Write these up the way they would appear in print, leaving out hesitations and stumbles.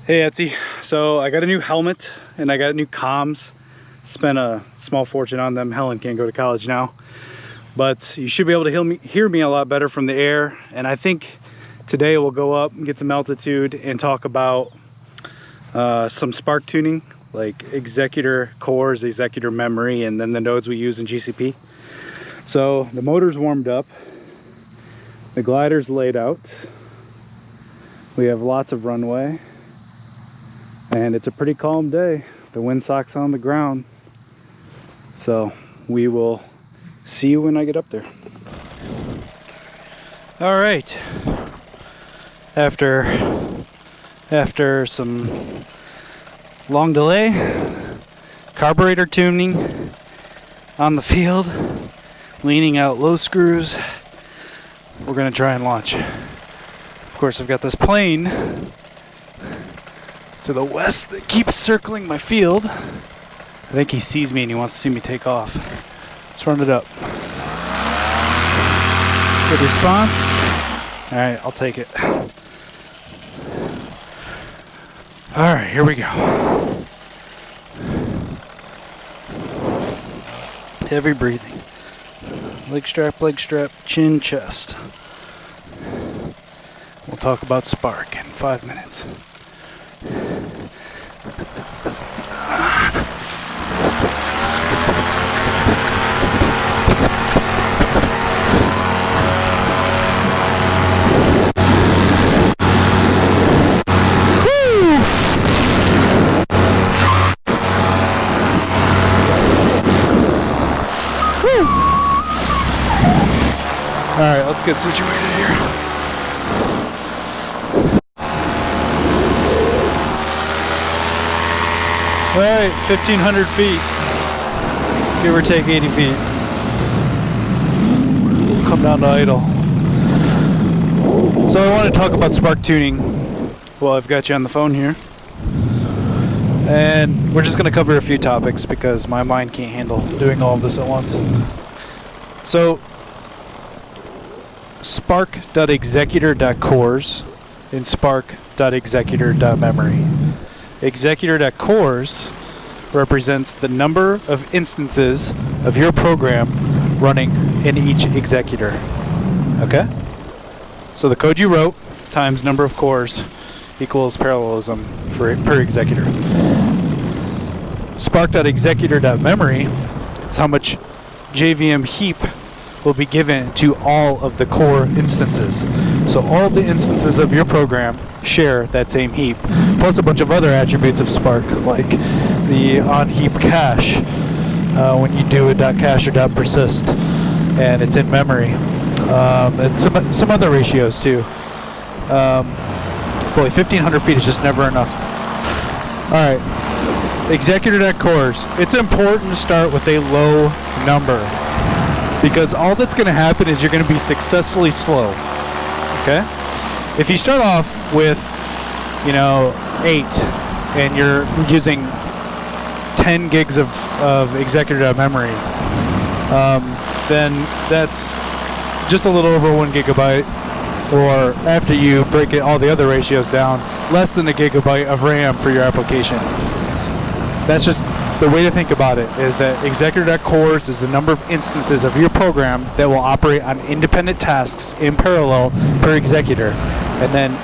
Hey Etsy, so I got a new helmet and I got new comms. Spent a small fortune on them. Helen can't go to college now, but you should be able to hear me a lot better from the air. And I think today we'll go up and get some altitude and talk about some Spark tuning, like executor cores, executor memory, and then the nodes we use in GCP. So the motor's warmed up, the glider's laid out, we have lots of runway, and it's a pretty calm day. The windsock's on the ground. So we will see you when I get up there. All right. After some long delay, carburetor tuning on the field, leaning out low screws, we're gonna try and launch. Of course, I've got this plane to the west that keeps circling my field. I think he sees me and he wants to see me take off. Let's run it up. Good response. All right, I'll take it. All right, here we go. Heavy breathing. Leg strap, chin, chest. We'll talk about Spark in 5 minutes. Alright, let's get situated here. Alright, 1,500 feet. Give or take 80 feet. We'll come down to idle. So I want to talk about Spark tuning. Well, I've got you on the phone here. And we're just going to cover a few topics because my mind can't handle doing all of this at once. So, spark.executor.cores and spark.executor.memory. Executor.cores represents the number of instances of your program running in each executor. Okay? So the code you wrote times number of cores equals parallelism per executor. Spark.executor.memory is how much JVM heap will be given to all of the core instances. So all of the instances of your program share that same heap, plus a bunch of other attributes of Spark, like the on-heap cache, when you do a .cache or .persist, and it's in memory, and some other ratios too. Boy, 1,500 feet is just never enough. All right, executor.cores. It's important to start with a low number, because all that's going to happen is you're going to be successfully slow. Okay? If you start off with, 8, and you're using 10 gigs of executor memory, then that's just a little over 1 gigabyte, or after you break all the other ratios down, less than a gigabyte of RAM for your application. That's just the way to think about it, is that executor.cores is the number of instances of your program that will operate on independent tasks in parallel per executor. And then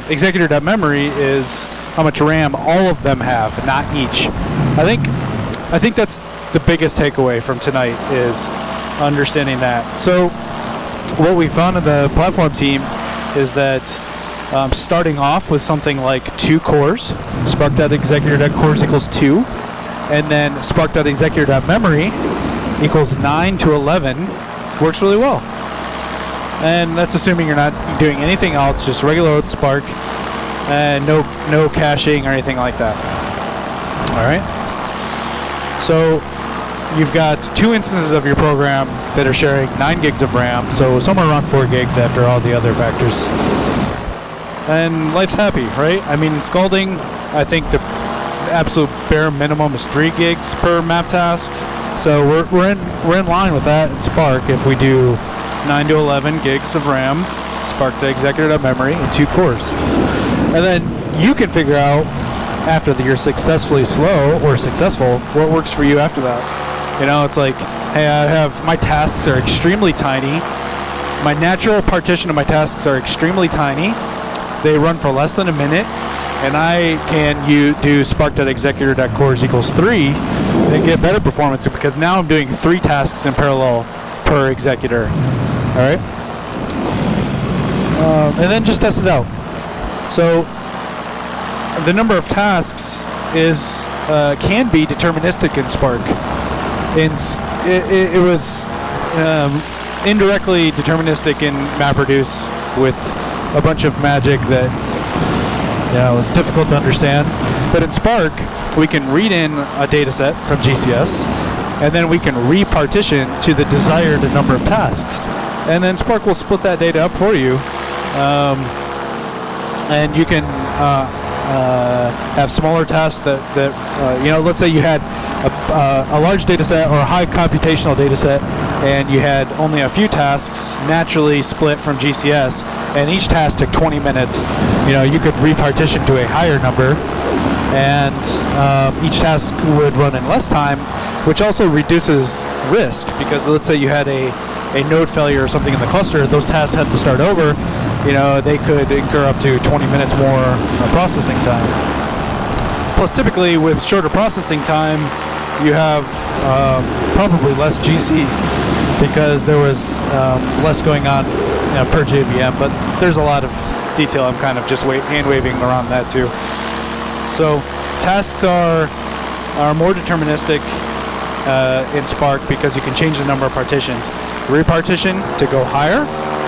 executor.memory is how much RAM all of them have, not each. I think that's the biggest takeaway from tonight, is understanding that. So what we found in the platform team is that starting off with something like 2 cores, spark.executor.cores equals 2, and then spark.executor.memory equals 9 to 11, works really well. And that's assuming you're not doing anything else, just regular old Spark, and no caching or anything like that. All right. So you've got 2 instances of your program that are sharing 9 gigs of RAM, so somewhere around 4 gigs after all the other factors. And life's happy, right? I mean, in Scalding, I think the absolute bare minimum is 3 gigs per map tasks. So we're in line with that in Spark if we do 9 to 11 gigs of RAM, Spark the executor memory, and 2 cores. And then you can figure out after you're successfully slow or successful what works for you after that. You know, it's like, hey, my tasks are extremely tiny. My natural partition of my tasks are extremely tiny. They run for less than a minute, and I can do spark.executor.cores equals 3 and get better performance because now I'm doing 3 tasks in parallel per executor. All right, and then just test it out. So the number of tasks can be deterministic in Spark. It was indirectly deterministic in MapReduce with a bunch of magic that was difficult to understand. But in Spark, we can read in a data set from GCS, and then we can repartition to the desired number of tasks. And then Spark will split that data up for you. And you can have smaller tasks that let's say you had a large data set or a high computational data set, and you had only a few tasks naturally split from GCS, and each task took 20 minutes. You could repartition to a higher number, and each task would run in less time, which also reduces risk, because let's say you had a node failure or something in the cluster, those tasks had to start over. They could incur up to 20 minutes more processing time. Plus, typically with shorter processing time, you have probably less GC because there was less going on per JVM. But there's a lot of detail. I'm kind of just hand waving around that too. So tasks are more deterministic in Spark because you can change the number of partitions. Repartition to go higher,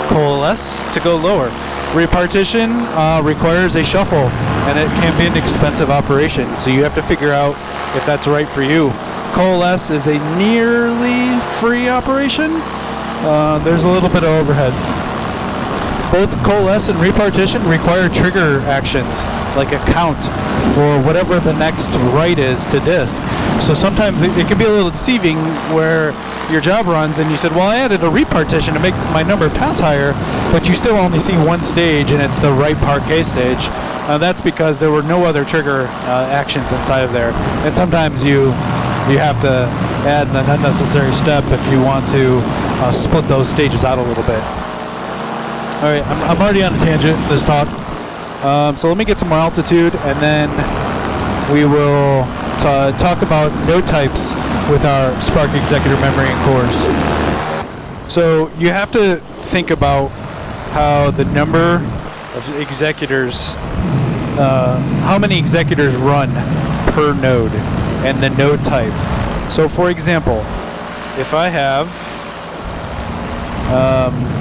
coalesce to go lower. Repartition requires a shuffle, and it can be an expensive operation, so you have to figure out if that's right for you. Coalesce is a nearly free operation. There's a little bit of overhead. Both coalesce and repartition require trigger actions, like a count, or whatever the next write is to disk. So sometimes it can be a little deceiving where your job runs and you said, well, I added a repartition to make my number of tasks higher, but you still only see one stage and it's the write parquet stage. That's because there were no other trigger actions inside of there. And sometimes you have to add an unnecessary step if you want to split those stages out a little bit. All right, I'm already on a tangent this talk. So let me get some more altitude, and then we will talk about node types with our Spark Executor memory and cores. So you have to think about how the number of executors, how many executors run per node, and the node type. So for example, if I have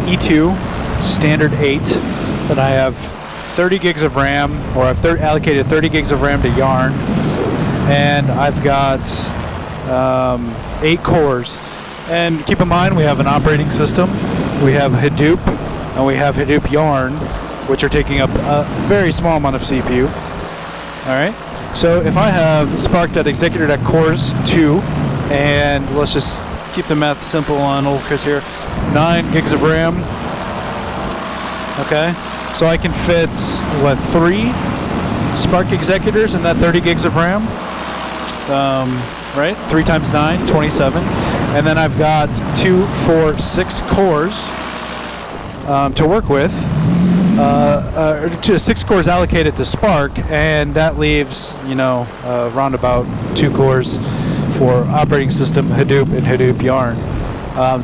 E2 standard 8, then I have 30 gigs of RAM, or I've allocated 30 gigs of RAM to Yarn, and I've got 8 cores. And keep in mind, we have an operating system, we have Hadoop, and we have Hadoop Yarn, which are taking up a very small amount of CPU. All right. So if I have spark.executor.cores 2, and let's just keep the math simple on old Chris here, 9 gigs of RAM. Okay, so I can fit 3 Spark executors in that 30 gigs of RAM. Right, 3 times 9, 27, and then I've got 2, 4, 6 cores to work with. 6 cores allocated to Spark, and that leaves around about 2 cores for operating system, Hadoop, and Hadoop Yarn.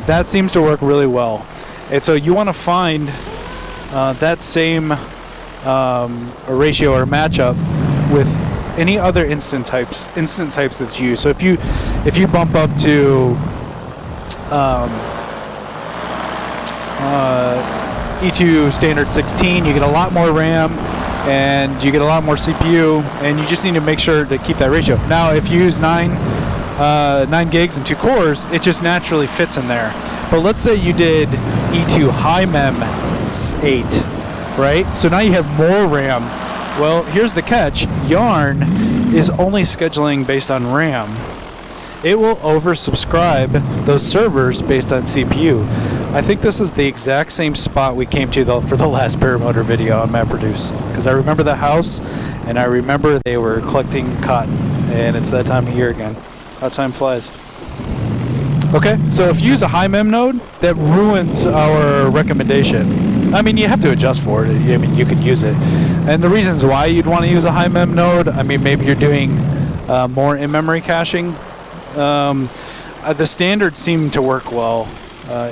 That seems to work really well, and so you want to find that same ratio or matchup with any other instant types that you use. So if you bump up to E2 standard 16, you get a lot more RAM and you get a lot more CPU, and you just need to make sure to keep that ratio. Now, if you use 9 gigs and 2 cores, it just naturally fits in there. But let's say you did E2 high mem 8, right? So now you have more RAM. Well, here's the catch. Yarn is only scheduling based on RAM. It will oversubscribe those servers based on CPU. I think this is the exact same spot we came to for the last paramotor video on MapReduce, because I remember the house, and I remember they were collecting cotton, and it's that time of year again. How time flies. Okay, so if you use a high mem node, that ruins our recommendation. I mean, you have to adjust for it. I mean, you can use it. And the reasons why you'd want to use a high mem node, I mean, maybe you're doing more in-memory caching. The standards seem to work well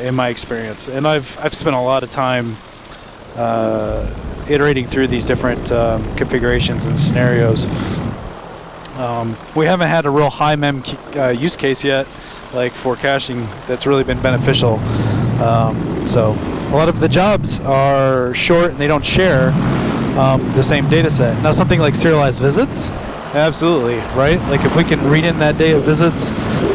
in my experience, and I've spent a lot of time iterating through these different configurations and scenarios. We haven't had a real high mem use case yet, like for caching, that's really been beneficial. So a lot of the jobs are short and they don't share the same data set. Now something like serialized visits, absolutely, right? Like if we can read in that day of visits,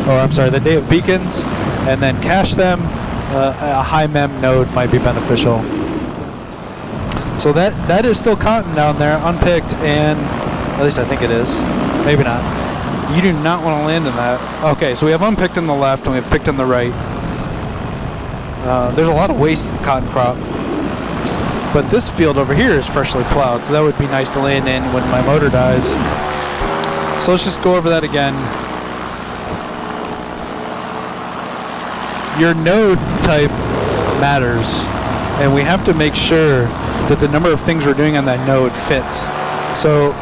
or I'm sorry, the day of beacons, and then cache them, a high mem node might be beneficial. So that is still cotton down there, unpicked, and at least I think it is. Maybe not. You do not want to land in that. Okay, so we have unpicked on the left and we have picked on the right. There's a lot of waste cotton crop. But this field over here is freshly plowed, so that would be nice to land in when my motor dies. So let's just go over that again. Your node type matters, and we have to make sure that the number of things we're doing on that node fits. So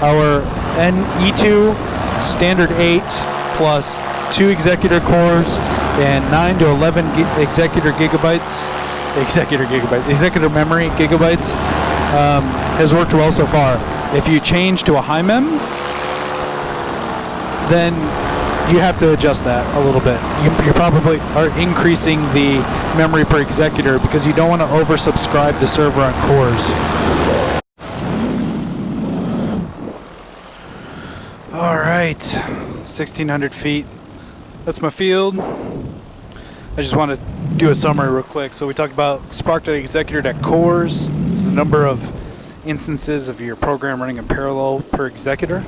our NE2 standard 8 plus 2 executor cores and 9 to 11 executor memory gigabytes has worked well so far. If you change to a high mem, then you have to adjust that a little bit. You probably are increasing the memory per executor because you don't want to oversubscribe the server on cores. All right, 1,600 feet. That's my field. I just want to do a summary real quick. So we talked about spark.executor.cores. This is the number of instances of your program running in parallel per executor.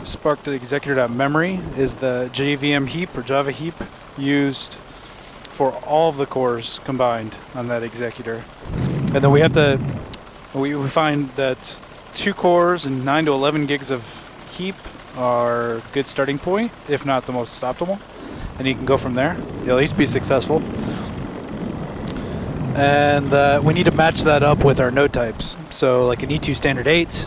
Spark.executor.memory is the JVM heap or Java heap used for all of the cores combined on that executor. And then we find that 2 cores and 9 to 11 gigs of heap are a good starting point, if not the most optimal. And you can go from there. You'll at least be successful. And we need to match that up with our node types. So like an E2 standard 8,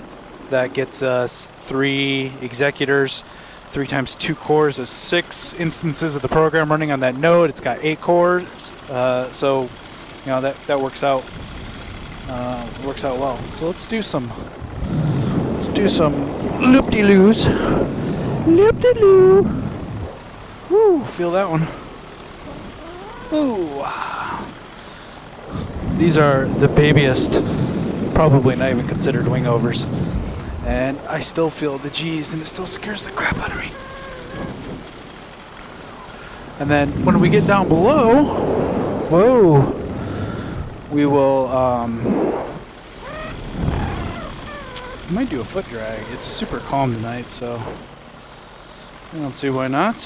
that gets us 3 executors. 3 times 2 cores is 6 instances of the program running on that node. It's got 8 cores. So you know that works out. Works out well. So let's do some loop-de-loos. Loop-de-loo. Woo, feel that one. Ooh. These are the babiest, probably not even considered wingovers. And I still feel the G's and it still scares the crap out of me. And then when we get down below, whoa, we will, I might do a foot drag. It's super calm tonight, so I don't see why not.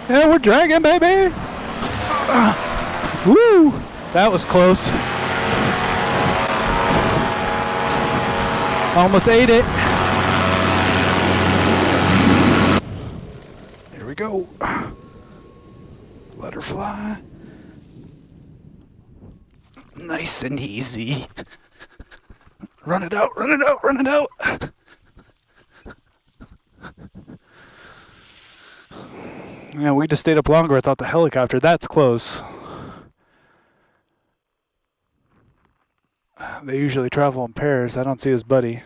Yeah, we're dragging, baby! Woo! That was close. Almost ate it. Here we go. Let her fly. Nice and easy. Run it out, run it out, run it out! Yeah, we just stayed up longer without the helicopter. That's close. They usually travel in pairs. I don't see his buddy.